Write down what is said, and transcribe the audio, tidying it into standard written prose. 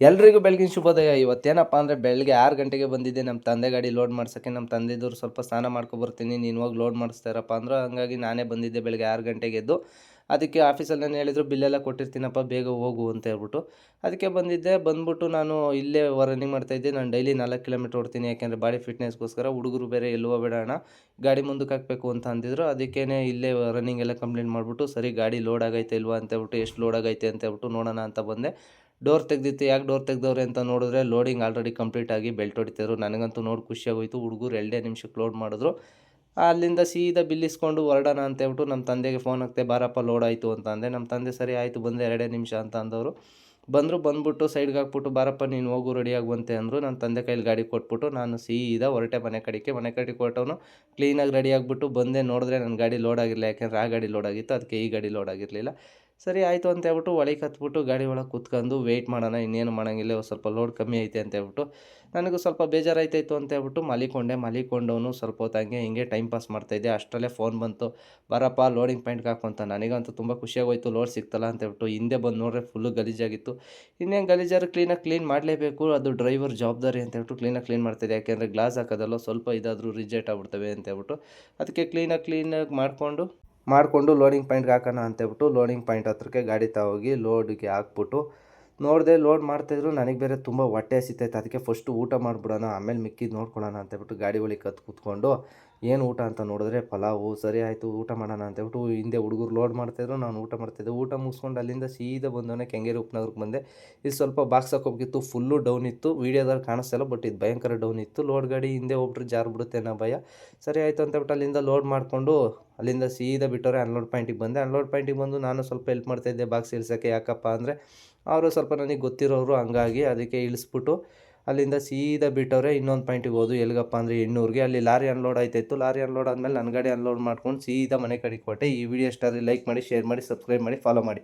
ಎಲ್ರಿಗೂ ಬೆಳಗಿನ ಶುಭೋದಯ. ಇವತ್ತೇನಪ್ಪ ಅಂದರೆ ಬೆಳಗ್ಗೆ 6 ಗಂಟೆಗೆ ಬಂದಿದ್ದೆ ನಮ್ಮ ತಂದೆ ಗಾಡಿ ಲೋಡ್ ಮಾಡ್ಸೋಕ್ಕೆ. ನಮ್ಮ ತಂದೆದವ್ರು ಸ್ವಲ್ಪ ಸ್ನಾನ ಮಾಡ್ಕೊಬರ್ತೀನಿ, ನೀನು ಹೋಗಿ ಲೋಡ್ ಮಾಡಿಸ್ತಾ ಇರಪ್ಪ ಅಂದರು. ಹಂಗಾಗಿ ನಾನೇ ಬಂದಿದ್ದೆ ಬೆಳಗ್ಗೆ 6 ಗಂಟೆಗೆ ಎದ್ದು. ಅದಕ್ಕೆ ಆಫೀಸಲ್ಲಿ ನಾನು ಹೇಳಿದ್ರು, ಬಿಲ್ಲೆಲ್ಲ ಕೊಟ್ಟಿರ್ತೀನಪ್ಪ, ಬೇಗ ಹೋಗು ಅಂತ ಹೇಳ್ಬಿಟ್ಟು. ಅದಕ್ಕೆ ಬಂದಿದ್ದೆ. ಬಂದ್ಬಿಟ್ಟು ನಾನು ಇಲ್ಲೇ ರನ್ನಿಂಗ್ ಮಾಡ್ತಾಯಿದ್ದೆ. ನಾನು ಡೈಲಿ 4 ಕಿಲೋಮೀಟ್ರ್ ಓಡ್ತೀನಿ, ಯಾಕೆಂದರೆ ಬಾಡಿ ಫಿಟ್ನೆಸ್ಗೋಸ್ಕರ. ಹುಡುಗರು ಬೇರೆ ಎಲ್ಲೂ ಹೋಗಬೇಡ ಅಣ್ಣ, ಗಾಡಿ ಮುಂದಕ್ಕೆ ಹಾಕಬೇಕು ಅಂತ ಅಂದಿದ್ರು. ಅದಕ್ಕೇ ಇಲ್ಲೇ ರನ್ನಿಂಗ್ ಎಲ್ಲ ಕಂಪ್ಲೀಟ್ ಮಾಡಿಬಿಟ್ಟು, ಸರಿ ಗಾಡಿ ಲೋಡ್ ಆಗೈತೆ ಇಲ್ವಾ ಅಂತ ಹೇಳ್ಬಿಟ್ಟು, ಎಷ್ಟು ಲೋಡ್ ಆಗೈತೆ ಅಂತ ಹೇಳ್ಬಿಟ್ಟು ನೋಡೋಣ ಅಂತ ಬಂದೆ. ಡೋರ್ ತೆಗ್ದಿತ್ತು. ಯಾಕೆ ಡೋರ್ ತೆಗ್ದವ್ರೆ ಅಂತ ನೋಡಿದ್ರೆ, ಲೋಡಿಂಗ್ ಆಲ್ರೆಡಿ ಕಂಪ್ಲೀಟ್ ಆಗಿ ಬೆಲ್ಟ್ ಹೊಡಿತಿದ್ರು. ನನಗಂತೂ ನೋಡಿ ಖುಷಿಯಾಗೋಯ್ತು. ಹುಡುಗರು 2 ನಿಮಿಷಕ್ಕೆ ಲೋಡ್ ಮಾಡಿದ್ರು. ಅಲ್ಲಿಂದ ಸೀದಾ ಬಿಲ್ ಇಸ್ಕೊಂಡು ಹೊರಡೋಣ ಅಂತ ಹೇಳ್ಬಿಟ್ಟು ನಮ್ಮ ತಂದೆಗೆ ಫೋನ್ ಹಾಕ್ತೆ, ಬಾರಪ್ಪ ಲೋಡ್ ಆಯಿತು ಅಂತ ಅಂದೆ. ನಮ್ಮ ತಂದೆ ಸರಿ ಆಯಿತು ಬಂದೆ 2 ನಿಮಿಷ ಅಂತ ಅಂದವರು. ಬಂದ್ಬಿಟ್ಟು ಸೈಡ್ಗೆ ಹಾಕ್ಬಿಟ್ಟು, ಬಾರಪ್ಪ ನೀನು ಹೋಗು ರೆಡಿಯಾಗುವಂತೆ ಅಂದರು. ನನ್ನ ತಂದೆ ಕೈಲಿ ಗಾಡಿ ಕೊಟ್ಬಿಟ್ಟು ನಾನು ಸೀದಾ ಹೊರಟೆ ಮನೆ ಕಡೆಗೆ ಹೊರಟವನು. ಕ್ಲೀನಾಗಿ ರೆಡಿ ಆಗಿಬಿಟ್ಟು ಬಂದೆ. ನೋಡಿದ್ರೆ ನನ್ನ ಗಾಡಿ ಲೋಡ್ ಆಗಿರಲಿಲ್ಲ, ಯಾಕೆಂದರೆ ಆ ಗಾಡಿ ಲೋಡ್ ಆಗಿತ್ತು, ಅದಕ್ಕೆ ಈ ಗಾಡಿ ಲೋಡ್ ಆಗಿರಲಿಲ್ಲ. ಸರಿ ಆಯಿತು ಅಂತ ಹೇಳ್ಬಿಟ್ಟು ಒಳಗೆ ಹತ್ಬಿಟ್ಟು ಗಾಡಿ ಒಳಗೆ ಕೂತ್ಕೊಂಡು ವೆಯ್ಟ್ ಮಾಡೋಣ, ಇನ್ನೇನು ಮಾಡೋಂಗಿಲ್ಲ, ಸ್ವಲ್ಪ ಲೋಡ್ ಕಮ್ಮಿ ಐತೆ ಅಂತ ಹೇಳ್ಬಿಟ್ಟು. ನನಗೂ ಸ್ವಲ್ಪ ಬೇಜಾರಾಯ್ತಾಯಿತ್ತು ಅಂತ ಹೇಳ್ಬಿಟ್ಟು ಮಲಿಕೊಂಡವನು ಸ್ವಲ್ಪ ಹೊತ್ತು ಹಂಗೆ ಹಿಂಗೆ ಟೈಮ್ ಪಾಸ್ ಮಾಡ್ತಾಯಿದ್ದೆ. ಅಷ್ಟರಲ್ಲೇ ಫೋನ್ ಬಂತು, ಬಾರಪ್ಪ ಲೋಡಿಂಗ್ ಪಾಯಿಂಟ್ಗೆ ಹಾಕು ಅಂತ. ನನಗಂತೂ ತುಂಬ ಖುಷಿಯಾಗೋಯ್ತು, ಲೋಡ್ ಸಿಕ್ತಲ್ಲ ಅಂತ ಹೇಳ್ಬಿಟ್ಟು. ಹಿಂದೆ ಬಂದು ನೋಡ್ರೆ ಫುಲ್ಲು ಗಲೀಜಾಗಿತ್ತು. ಇನ್ನೇನು ಗಲೀಜಾರು ಕ್ಲೀನ್ ಮಾಡಲೇಬೇಕು, ಅದು ಡ್ರೈವರ್ ಜವಾಬ್ದಾರಿ ಅಂತ ಹೇಳ್ಬಿಟ್ಟು ಕ್ಲೀನ್ ಮಾಡ್ತಾಯಿದ್ದೆ. ಯಾಕೆಂದರೆ ಗ್ಲಾಸ್ ಹಾಕೋದಲ್ಲ, ಸ್ವಲ್ಪ ಇದಾದರೂ ರಿಜೆಕ್ಟ್ ಆಗ್ಬಿಡ್ತವೆ ಅಂತ ಹೇಳ್ಬಿಟ್ಟು. ಅದಕ್ಕೆ ಕ್ಲೀನಾಗಿ ಮಾಡಿಕೊಂಡು ಲೋಡಿಂಗ್ ಪಾಯಿಂಟ್ಗೆ ಹಾಕೋಣ ಅಂತೇಳ್ಬಿಟ್ಟು ಲೋಡಿಂಗ್ ಪಾಯಿಂಟ್ ಹತ್ರಕ್ಕೆ ಗಾಡಿ ತಗೋಗಿ ಲೋಡಿಗೆ ಹಾಕ್ಬಿಟ್ಟು ನೋಡಿದೆ. ಲೋಡ್ ಮಾಡ್ತಾಯಿದ್ರು. ನನಗೆ ಬೇರೆ ತುಂಬ ಹೊಟ್ಟೆ ಹಸಿತೈತೆ. ಅದಕ್ಕೆ ಫಸ್ಟು ಊಟ ಮಾಡಿಬಿಡೋಣ, ಆಮೇಲೆ ಮಿಕ್ಕಿದ್ದು ನೋಡ್ಕೊಳ್ಳೋಣ ಅಂತೇಳ್ಬಿಟ್ಟು ಗಾಡಿ ಒಳಗೆ ಕೂತ್ಕೊಂಡು ಏನು ಊಟ ಅಂತ ನೋಡಿದ್ರೆ ಪಲಾವು. ಸರಿ ಆಯಿತು ಊಟ ಮಾಡೋಣ ಅಂತೇಳ್ಬಿಟ್ಟು ಹಿಂದೆ ಹುಡುಗರು ಲೋಡ್ ಮಾಡ್ತಾಯಿದ್ರು, ನಾನು ಊಟ ಮಾಡ್ತಾಯಿದ್ದೆ. ಊಟ ಮುಗಿಸ್ಕೊಂಡು ಅಲ್ಲಿಂದ ಸೀದಾ ಬಂದವನೇ ಕೆಂಗೇರಿ ಉಪನಗರಕ್ಕೆ ಬಂದೆ. ಇದು ಸ್ವಲ್ಪ ಬಾಕ್ಸ್ ಹಾಕೋಬೇಕಿತ್ತು, ಫುಲ್ಲು ಡೌನ್ ಇತ್ತು. ವೀಡಿಯೋದಲ್ಲಿ ಕಾಣಿಸ್ತಾಯಿಲ್ಲ, ಬಟ್ ಇದು ಭಯಂಕರ ಡೌನ್ ಇತ್ತು. ಲೋಡ್ ಗಾಡಿ ಹಿಂದೆ ಹೋಗ್ಬಿಟ್ರೆ ಜಾರ್ಬಿಡುತ್ತೆ ಅನ್ನೋ ಭಯ. ಸರಿ ಆಯಿತು ಅಂತೇಳ್ಬಿಟ್ಟು ಅಲ್ಲಿಂದ ಲೋಡ್ ಮಾಡಿಕೊಂಡು ಅಲ್ಲಿಂದ ಸೀದಾ ಬಿಟ್ಟವ್ರೆ ಅನ್ಲೋಡ್ ಪಾಯಿಂಟಿಗೆ ಬಂದೆ. ಅನ್ಲೋಡ್ ಪಾಯಿಂಟಿಗೆ ಬಂದು ನಾನು ಸ್ವಲ್ಪ ಹೆಲ್ಪ್ ಮಾಡ್ತಾಯಿದ್ದೆ ಬಾಕ್ಸ್ ಇಳಿಸೋಕ್ಕೆ. ಯಾಕಪ್ಪ ಅಂದರೆ ಅವರು ಸ್ವಲ್ಪ ನನಗೆ ಗೊತ್ತಿರೋರು, ಹಂಗಾಗಿ ಅದಕ್ಕೆ ಇಳಿಸ್ಬಿಟ್ಟು ಅಲ್ಲಿಂದ ಸೀದಾ ಬಿಟ್ಟವ್ರೆ. ಇನ್ನೊಂದು ಪಾಯಿಂಟಿಗೆ ಹೋದು, ಎಲ್ಲಿಗಪ್ಪ ಅಂದರೆ ಎಣ್ಣೂರಿಗೆ. ಅಲ್ಲಿ ಲಾರಿ ಅನ್ಲೋಡ್ ಆಯ್ತಾಯಿತ್ತು. ಲಾರಿ ಅನ್ಲೋಡ್ ಆದಮೇಲೆ ನನ್ನ ಗಾಡಿ ಅನ್ಲೋಡ್ ಮಾಡ್ಕೊಂಡು ಸೀದಾ ಮನೆ ಕಡೆಗೆ ಕೊಟ್ಟೆ. ಈ ವಿಡಿಯೋ ಇಷ್ಟ ಆದರೆ ಲೈಕ್ ಮಾಡಿ, ಶೇರ್ ಮಾಡಿ, ಸಬ್ಸ್ಕ್ರೈಬ್ ಮಾಡಿ, ಫಾಲೋ ಮಾಡಿ.